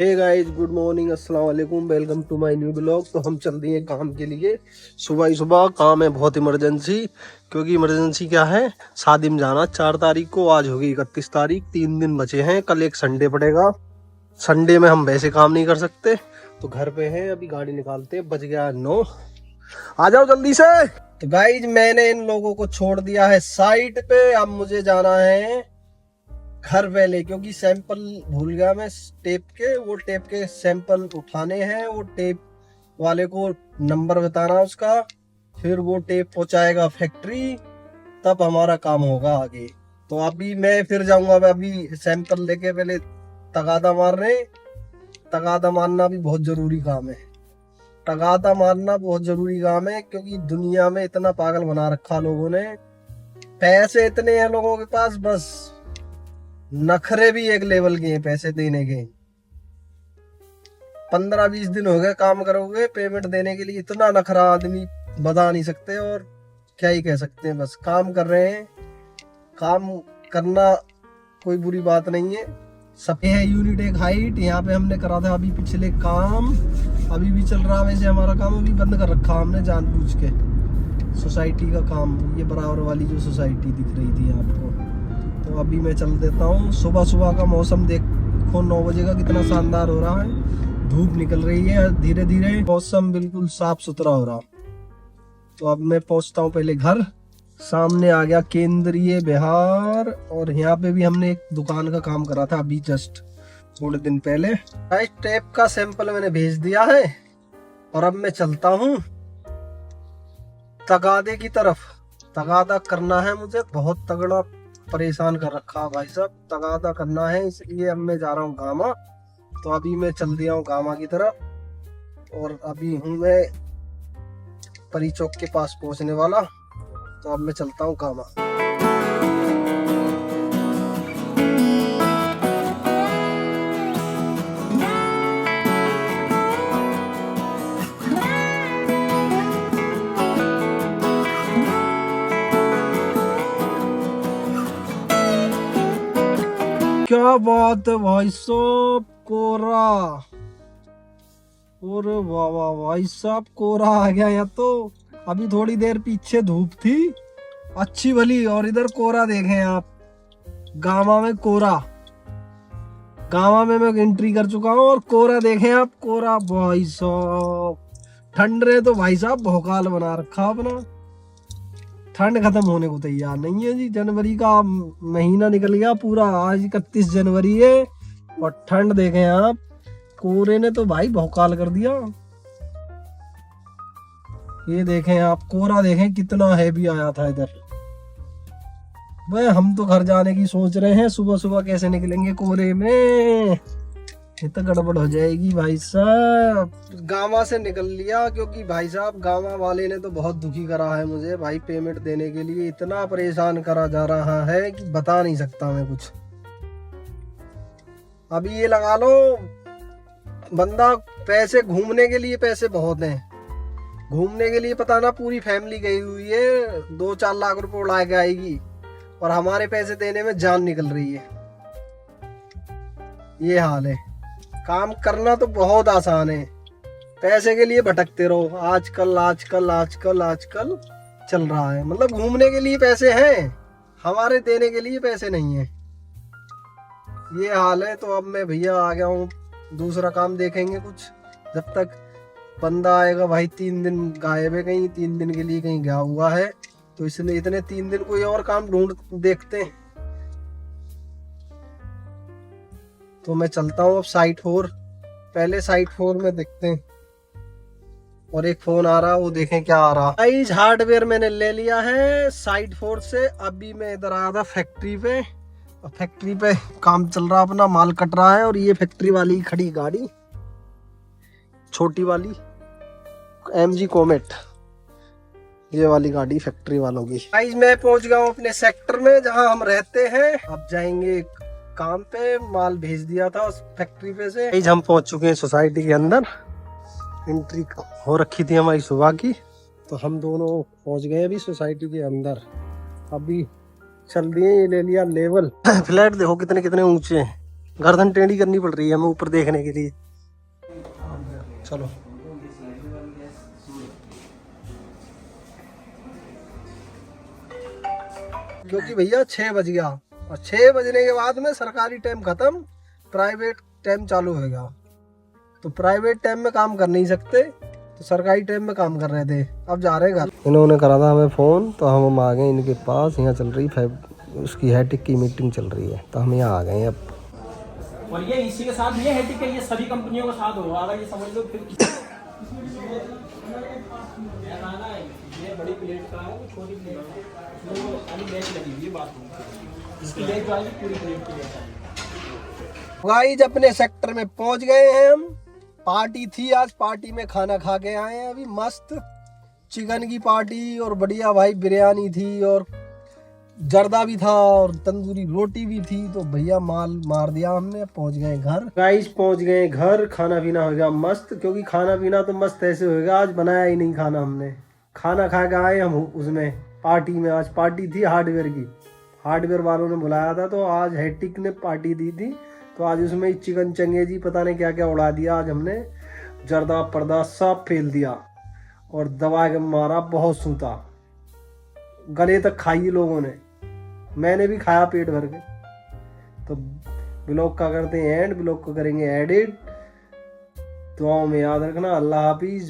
Hey guys, good morning, अस्सलाम वालेकुम, welcome to my new blog. तो हम चल दिए काम के लिए। सुबह ही सुबह काम है, बहुत इमरजेंसी। क्योंकि इमरजेंसी क्या है, शादी में जाना 4 तारीख को। आज होगी 31 तारीख, 3 दिन बचे हैं। कल एक संडे पड़ेगा। संडे में हम वैसे काम नहीं कर सकते, तो घर पे हैं। अभी गाड़ी निकालते, बज गया 9। आ जाओ जल्दी से। तो गाइज मैंने इन लोगों को छोड़ दिया है साइट पे। अब मुझे जाना है घर पहले, क्योंकि सैंपल भूल गया मैं टेप के। वो टेप के सैंपल उठाने हैं। वो टेप वाले को नंबर बताना उसका, फिर वो टेप पहुंचाएगा फैक्ट्री, तब हमारा काम होगा आगे। तो अभी मैं फिर जाऊंगा। मैं अभी सैंपल लेके पहले तगादा मारने। तगादा मारना भी बहुत जरूरी काम है। तगादा मारना बहुत जरूरी काम है, क्योंकि दुनिया में इतना पागल बना रखा लोगों ने। पैसे इतने हैं लोगों के पास, बस नखरे भी एक लेवल के हैं पैसे देने के। 15-20 दिन हो गए काम करोगे, पेमेंट देने के लिए इतना नखरा आदमी बता नहीं सकते। और क्या ही कह सकते हैं, बस काम कर रहे हैं। काम करना कोई बुरी बात नहीं है। सब है यूनिट एक हाइट। यहाँ पे हमने करा था अभी पिछले काम, अभी भी चल रहा। वैसे हमारा काम अभी बंद कर रखा हमने जानबूझ के। सोसाइटी का काम, ये बराबर वाली जो सोसाइटी दिख रही थी आपको, तो अभी मैं चल देता हूँ। सुबह सुबह का मौसम देखो, 9 बजे का कितना शानदार हो रहा है। धूप निकल रही है धीरे धीरे, मौसम बिल्कुल साफ सुथरा हो रहा। तो अब मैं पहुंचता हूँ पहले घर। सामने आ गया केंद्रीय बिहार, और यहाँ पे भी हमने एक दुकान का काम करा था अभी जस्ट थोड़े दिन पहले। टेप का सैंपल मैंने भेज दिया है, और अब मैं चलता हूँ तगादे की तरफ। तगादा करना है मुझे, बहुत तगड़ा परेशान कर रखा भाई साहब। तगादा करना है, इसलिए अब मैं जा रहा हूँ गामा। तो अभी मैं चल दिया हूँ गामा की तरफ, और अभी हूँ मैं परी चौक के पास पहुंचने वाला। तो अब मैं चलता हूँ गामा। क्या बात है भाई साहब, कोरा। और वाह वाह भाई साहब, कोरा आ गया यहाँ तो। अभी थोड़ी देर पीछे धूप थी अच्छी भली, और इधर कोरा देखें आप। गामा में कोरा, गामा में मैं एंट्री कर चुका हूँ, और कोरा देखें आप। कोरा भाई साहब, ठंड रहे तो भाई साहब भौकाल बना रखा अपना। ठंड खत्म होने को तैयार नहीं है जी। जनवरी का महीना निकल गया पूरा, आज 31 जनवरी है, और ठंड देखें आप। कोरे ने तो भाई भौकाल कर दिया। ये देखें आप, कोरा देखें कितना हैवी आया था इधर। भाई हम तो घर जाने की सोच रहे हैं। सुबह सुबह कैसे निकलेंगे कोरे में, ये तो गड़बड़ हो जाएगी भाई साहब। गामा से निकल लिया, क्योंकि भाई साहब गामा वाले ने तो बहुत दुखी करा है मुझे भाई। पेमेंट देने के लिए इतना परेशान करा जा रहा है कि बता नहीं सकता मैं कुछ। अभी ये लगा लो, बंदा पैसे घूमने के लिए, पैसे बहुत हैं घूमने के लिए। पता ना पूरी फैमिली गई हुई है, 2-4 लाख रुपए उड़ा के आएगी, और हमारे पैसे देने में जान निकल रही है। ये हाल है। काम करना तो बहुत आसान है, पैसे के लिए भटकते रहो। आजकल आजकल आजकल आजकल चल रहा है, मतलब घूमने के लिए पैसे हैं, हमारे देने के लिए पैसे नहीं है। ये हाल है। तो अब मैं भैया आ गया हूँ, दूसरा काम देखेंगे कुछ, जब तक बंदा आएगा भाई। 3 दिन गायब है, कहीं 3 दिन के लिए कहीं गया हुआ है, तो इसलिए इतने 3 दिन कोई और काम ढूंढ देखते हैं। तो मैं चलता हूँ अब साइट 4। पहले साइट 4 में देखते हैं। और एक फोन आ रहा, वो देखें क्या आ रहा। गाइस हार्डवेयर मैंने ले लिया है साइट 4 से। अभी मैं इधर आया था फैक्ट्री पे, और फैक्ट्री पे काम चल रहा, अपना माल कट रहा है। और ये फैक्ट्री वाली खड़ी गाड़ी, छोटी वाली MG कोमेट, ये वाली गाड़ी फैक्ट्री वालों की। गाइस मैं पहुंच गया हूँ अपने सेक्टर में, जहां हम रहते हैं। अब जाएंगे काम पे, माल भेज दिया था उस फैक्ट्री पे से। गाइस हम पहुंच चुके हैं सोसाइटी के अंदर। एंट्री हो रखी थी हमारी सुबह की, तो हम दोनों पहुंच गए अभी सोसाइटी के अंदर। अभी चल दिए, ये ले लिया लेवल। फ्लैट देखो कितने कितने ऊंचे हैं, गर्दन टेढ़ी करनी पड़ रही है हमें ऊपर देखने के लिए। चलो क्योंकि भैया 6 बज गया और 6 बजने के बाद में सरकारी टाइम खत्म, प्राइवेट टाइम चालू होगा। तो प्राइवेट टाइम में काम कर नहीं सकते, तो सरकारी टाइम में काम कर रहे थे। अब जा रहे हैं घर। इन्होंने करा था हमें फ़ोन, तो हम आ गए इनके पास। यहाँ चल रही उसकी हैटिक की मीटिंग चल रही है, तो हम यहाँ आ गए अब। और ये इसी के साथ ये हैटिक है, ये सभी कंपनियों के साथ होगा, अगर ये समझ लो फिर ये बड़ी प्लेट का है, छोटी प्लेट है, वो खाली बैच लगी हुई है बात। इसकी बैच जो है पूरी प्लेट की बैच है। गाइस अपने सेक्टर में पहुंच गए हैं हम। पार्टी थी आज, पार्टी में खाना खा के आए हैं अभी। मस्त चिकन की पार्टी और बढ़िया भाई बिरयानी थी और जर्दा भी था और तंदूरी रोटी भी थी। तो भैया माल मार दिया हमने, पहुंच गए घर। गाइस पहुंच गए घर, खाना पीना हो गया मस्त। क्योंकि खाना पीना तो मस्त ऐसे होगा, आज बनाया ही नहीं खाना हमने, खाना खा के आए हम उसमें पार्टी में। आज पार्टी थी हार्डवेयर की, हार्डवेयर वालों ने बुलाया था, तो आज हैटिक ने पार्टी दी थी। तो आज उसमें चिकन चंगेजी पता नहीं क्या क्या उड़ा दिया। आज हमने जर्दा पर्दा सब फेल दिया और दबा के मारा, बहुत सूता, गले तक खाई लोगों ने, मैंने भी खाया पेट भर के। तो ब्लॉग का करते हैं एंड, ब्लॉग को करेंगे एडिट। दुआओं में याद रखना। अल्लाह हाफिज।